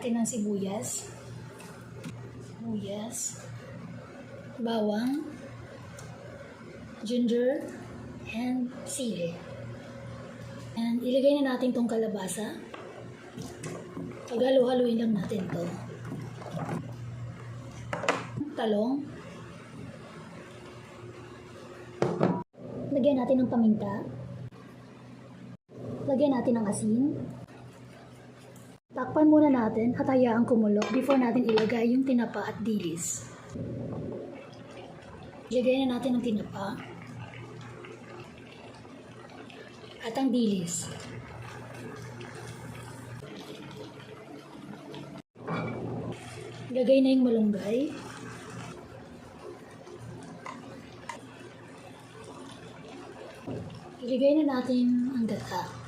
natin ng sibuyas, bawang, ginger, and sili. And ilagay na natin tong kalabasa. Paghalo-haluin lang natin to. Talong. Lagyan natin ng paminta. Lagyan natin ng asin. Takpan muna natin at hayaang kumulo before natin ilagay yung tinapa at dilis. Ilagay na natin ang tinapa at ang dilis. Ilagay na yung malunggay. Ilagay na natin ang gata.